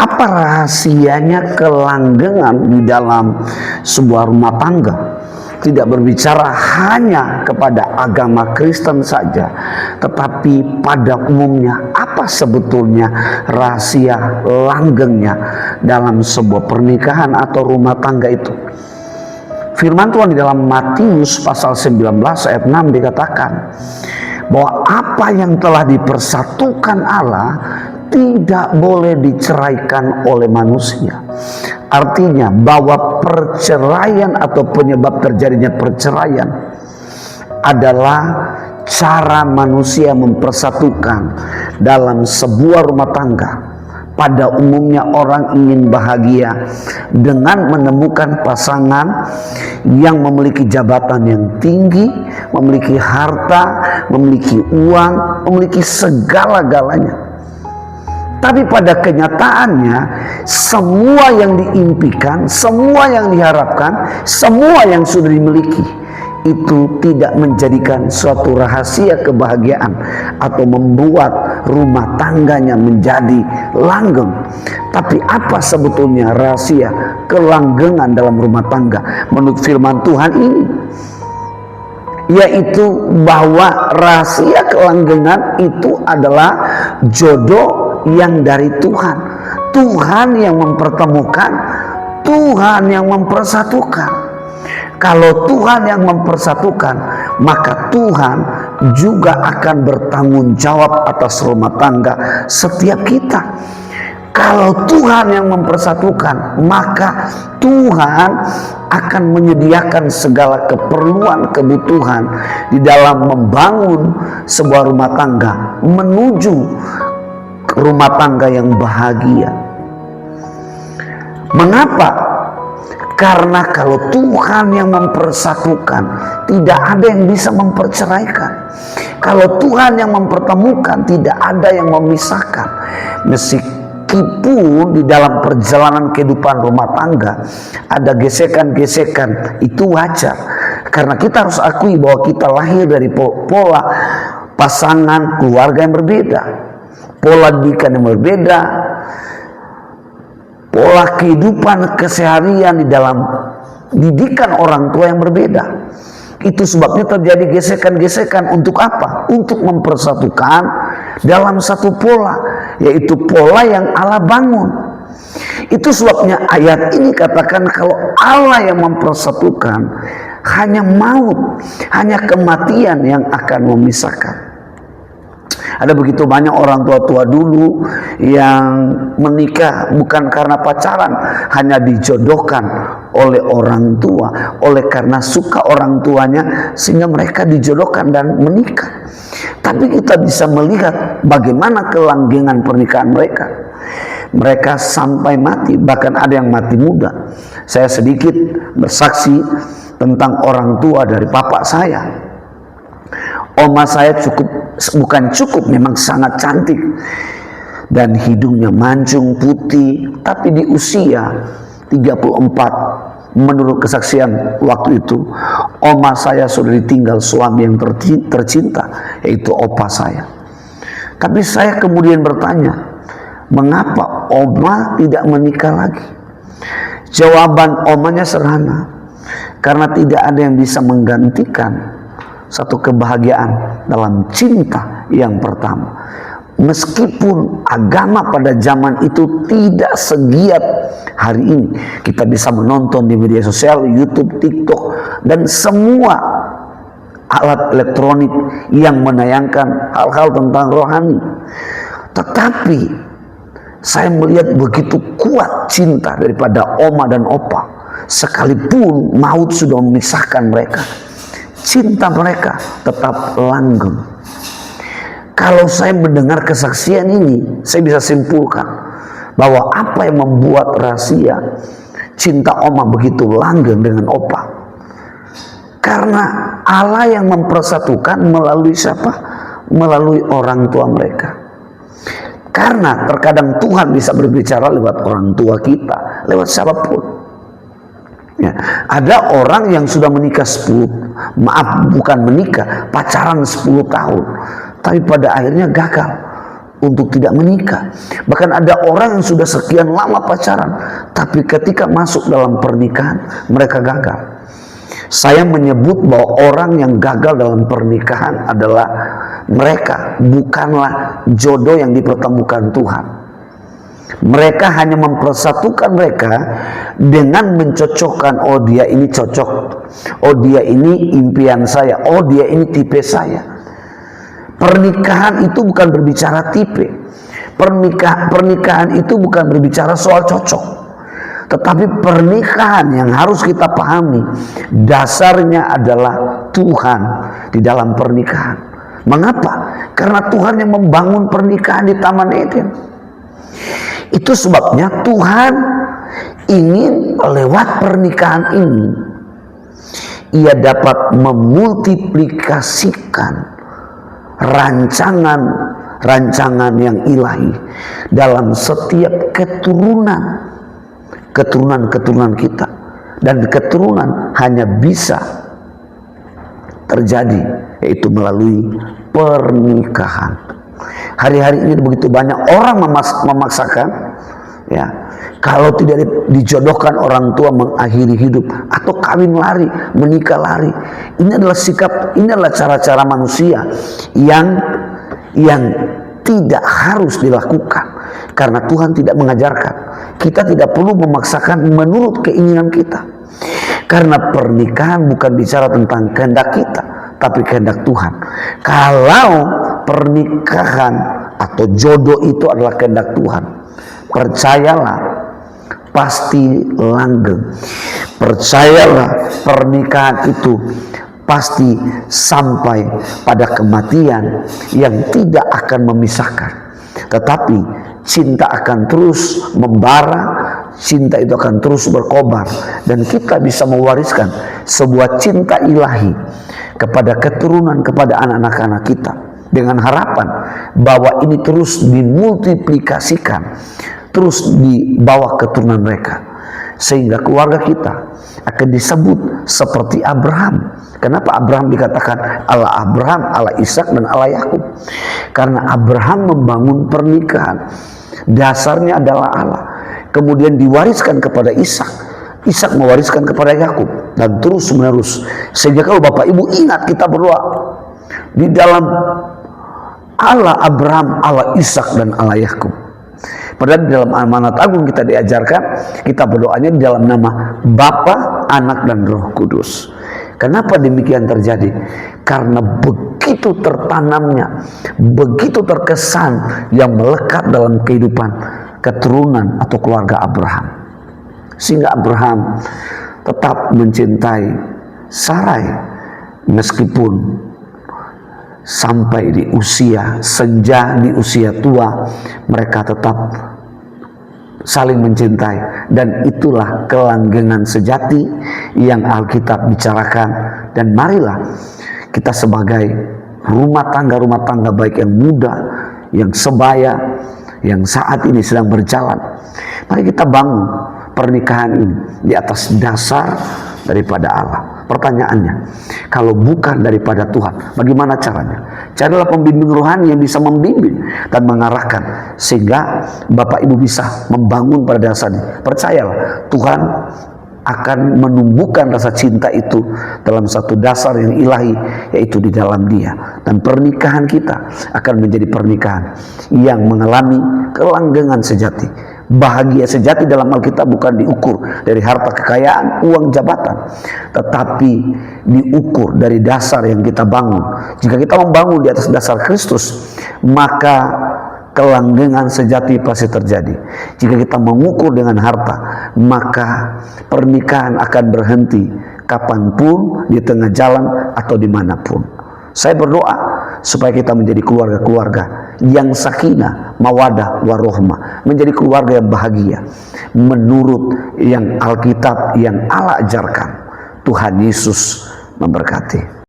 Apa rahasianya kelanggengan di dalam sebuah rumah tangga? Tidak berbicara hanya kepada agama Kristen saja, tetapi pada umumnya apa sebetulnya rahasia langgengnya dalam sebuah pernikahan atau rumah tangga itu? Firman Tuhan di dalam Matius pasal 19 ayat 6 dikatakan bahwa apa yang telah dipersatukan Allah tidak boleh diceraikan oleh manusia. Artinya bahwa perceraian atau penyebab terjadinya perceraian adalah cara manusia mempersatukan dalam sebuah rumah tangga. Pada umumnya orang ingin bahagia dengan menemukan pasangan yang memiliki jabatan yang tinggi, memiliki harta, memiliki uang, memiliki segala-galanya. Tapi pada kenyataannya semua yang diimpikan, semua yang diharapkan, semua yang sudah dimiliki itu tidak menjadikan suatu rahasia kebahagiaan atau membuat rumah tangganya menjadi langgeng. Tapi apa sebetulnya rahasia kelanggengan dalam rumah tangga menurut firman Tuhan ini? Yaitu bahwa rahasia kelanggengan itu adalah jodoh yang dari Tuhan. Tuhan yang mempertemukan, Tuhan yang mempersatukan. Kalau Tuhan yang mempersatukan, maka Tuhan juga akan bertanggung jawab atas rumah tangga setiap kita. Kalau Tuhan yang mempersatukan, maka Tuhan akan menyediakan segala keperluan, kebutuhan di dalam membangun sebuah rumah tangga menuju rumah tangga yang bahagia. Mengapa? Karena kalau Tuhan yang mempersatukan, tidak ada yang bisa memperceraikan. Kalau Tuhan yang mempertemukan, tidak ada yang memisahkan. Meskipun di dalam perjalanan kehidupan rumah tangga ada gesekan-gesekan, itu wajar. Karena kita harus akui bahwa kita lahir dari pola pasangan keluarga yang berbeda, pola didikan yang berbeda, pola kehidupan keseharian di dalam didikan orang tua yang berbeda. Itu sebabnya terjadi gesekan-gesekan. Untuk apa? Untuk mempersatukan dalam satu pola, yaitu pola yang Allah bangun. Itu sebabnya ayat ini katakan kalau Allah yang mempersatukan, hanya maut, hanya kematian yang akan memisahkan. Ada begitu banyak orang tua-tua dulu yang menikah bukan karena pacaran, hanya dijodohkan oleh orang tua, oleh karena suka orang tuanya sehingga mereka dijodohkan dan menikah. Tapi kita bisa melihat bagaimana kelanggengan pernikahan mereka. Mereka sampai mati, bahkan ada yang mati muda. Saya sedikit bersaksi tentang orang tua dari papa saya. Oma saya memang sangat cantik dan hidungnya mancung putih, tapi di usia 34 menurut kesaksian waktu itu, oma saya sudah ditinggal suami yang tercinta, yaitu opa saya. Tapi saya kemudian bertanya, mengapa oma tidak menikah lagi? Jawaban omanya sederhana, karena tidak ada yang bisa menggantikan satu kebahagiaan dalam cinta yang pertama. Meskipun agama pada zaman itu tidak segiat hari ini, kita bisa menonton di media sosial, YouTube, TikTok, dan semua alat elektronik yang menayangkan hal-hal tentang rohani. Tetapi saya melihat begitu kuat cinta daripada oma dan opa, sekalipun maut sudah memisahkan mereka, cinta mereka tetap langgeng. Kalau saya mendengar kesaksian ini, saya bisa simpulkan bahwa apa yang membuat rahasia cinta oma begitu langgeng dengan opa, karena Allah yang mempersatukan melalui siapa? Melalui orang tua mereka. Karena terkadang Tuhan bisa berbicara lewat orang tua kita, lewat siapapun. Ya, ada orang yang sudah menikah pacaran 10 tahun, tapi pada akhirnya gagal untuk tidak menikah. Bahkan ada orang yang sudah sekian lama pacaran, tapi ketika masuk dalam pernikahan mereka gagal. Saya menyebut bahwa orang yang gagal dalam pernikahan adalah mereka bukanlah jodoh yang dipertemukan Tuhan. Mereka hanya mempersatukan mereka dengan mencocokkan, oh dia ini cocok, oh dia ini impian saya, oh dia ini tipe saya. Pernikahan itu bukan berbicara tipe. Pernikahan itu bukan berbicara soal cocok. Tetapi pernikahan yang harus kita pahami dasarnya adalah Tuhan di dalam pernikahan. Mengapa? Karena Tuhan yang membangun pernikahan di Taman Eden. Itu sebabnya Tuhan ingin lewat pernikahan ini Ia dapat memultiplikasikan rancangan yang ilahi dalam setiap keturunan kita, dan keturunan hanya bisa terjadi yaitu melalui pernikahan. Hari-hari ini begitu banyak orang memaksakan, ya, kalau tidak dijodohkan orang tua mengakhiri hidup, atau kawin lari, menikah lari. Ini adalah sikap, ini adalah cara-cara manusia yang tidak harus dilakukan, karena Tuhan tidak mengajarkan. Kita tidak perlu memaksakan menurut keinginan kita, karena pernikahan bukan bicara tentang kehendak kita, tapi kehendak Tuhan. Kalau pernikahan atau jodoh itu adalah kehendak Tuhan, percayalah pasti langgeng. Percayalah pernikahan itu pasti sampai pada kematian yang tidak akan memisahkan. Tetapi cinta akan terus membara, cinta itu akan terus berkobar, dan kita bisa mewariskan sebuah cinta ilahi kepada keturunan, kepada anak-anak kita, dengan harapan bahwa ini terus dimultiplikasikan, terus dibawa keturunan mereka, sehingga keluarga kita akan disebut seperti Abraham. Kenapa Abraham dikatakan Allah Abraham, Allah Ishak, dan Allah Yakub? Karena Abraham membangun pernikahan, dasarnya adalah Allah, kemudian diwariskan kepada Ishak, Ishak mewariskan kepada Yakub, dan terus menerus. Sehingga kalau Bapak Ibu ingat, kita berdoa di dalam Allah Abraham, Allah Ishak, dan Allah Yakub. Padahal di dalam amanat agung kita diajarkan, kita berdoanya di dalam nama Bapa, Anak, dan Roh Kudus. Kenapa demikian terjadi? Karena begitu tertanamnya, begitu terkesan yang melekat dalam kehidupan keturunan atau keluarga Abraham, sehingga Abraham tetap mencintai Sarai meskipun sampai di usia senja, di usia tua, mereka tetap saling mencintai. Dan itulah kelanggengan sejati yang Alkitab bicarakan. Dan marilah kita sebagai rumah tangga baik yang muda, yang sebaya, yang saat ini sedang berjalan, mari kita bangun pernikahan ini di atas dasar daripada Allah. Pertanyaannya, kalau bukan daripada Tuhan, bagaimana caranya? Carilah pembimbing rohani yang bisa membimbing dan mengarahkan, sehingga Bapak Ibu bisa membangun pada dasarnya. Percayalah, Tuhan akan menumbuhkan rasa cinta itu dalam satu dasar yang ilahi, yaitu di dalam Dia. Dan pernikahan kita akan menjadi pernikahan yang mengalami kelanggengan sejati. Bahagia sejati dalam Alkitab bukan diukur dari harta kekayaan, uang, jabatan, tetapi diukur dari dasar yang kita bangun. Jika kita membangun di atas dasar Kristus, maka kelanggengan sejati pasti terjadi. Jika kita mengukur dengan harta, maka pernikahan akan berhenti kapanpun, di tengah jalan, atau dimanapun. Saya berdoa supaya kita menjadi keluarga-keluarga yang sakinah, mawadah, warohmah, menjadi keluarga yang bahagia menurut yang Alkitab, yang Allah ajarkan. Tuhan Yesus memberkati.